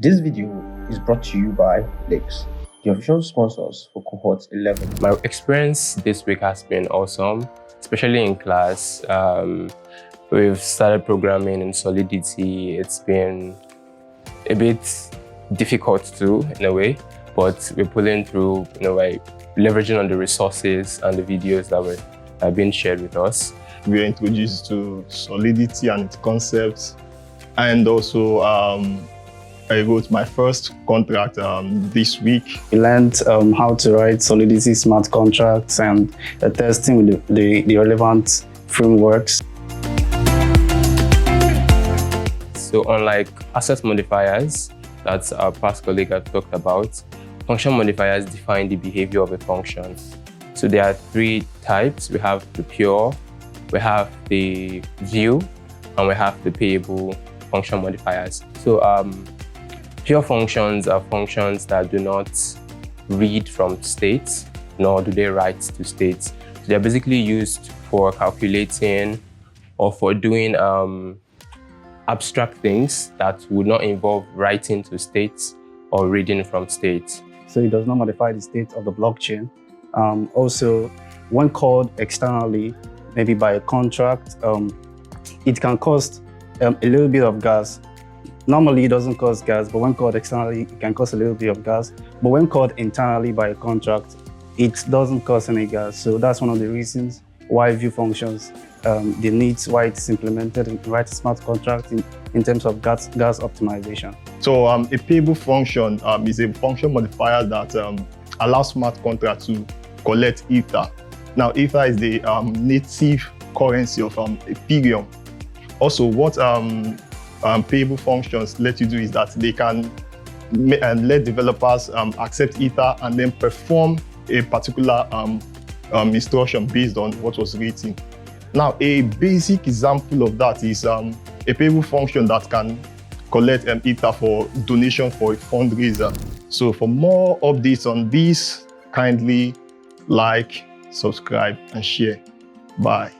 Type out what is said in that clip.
This video is brought to you by Lex, the official sponsors for cohort 11. My experience this week has been awesome, especially in class. We've started programming in Solidity. It's been a bit difficult too, in a way, but we're pulling through, by leveraging on the resources and the videos that are being shared with us. We were introduced to Solidity and its concepts, and also I wrote my first contract this week. We learned how to write Solidity smart contracts and testing with the relevant frameworks. So unlike asset modifiers that our past colleague had talked about, function modifiers define the behavior of a function. So there are three types. We have the pure, we have the view, and we have the payable function modifiers. So pure functions are functions that do not read from states, nor do they write to states. So they're basically used for calculating or for doing abstract things that would not involve writing to states or reading from states. So it does not modify the state of the blockchain. Also, when called externally, maybe by a contract, it can cost a little bit of gas. Normally, it doesn't cost gas, but when called externally, it can cost a little bit of gas. But when called internally by a contract, it doesn't cost any gas. So that's one of the reasons why view functions, the needs why it's implemented in write a smart contract in terms of gas optimization. So a payable function is a function modifier that allows smart contracts to collect Ether. Now, Ether is the native currency of Ethereum. Also, what payable functions let you do is that they can let developers accept Ether and then perform a particular instruction based on what was written. Now, a basic example of that is a payable function that can collect Ether for donation for a fundraiser. So for more updates on this, kindly like, subscribe, and share. Bye.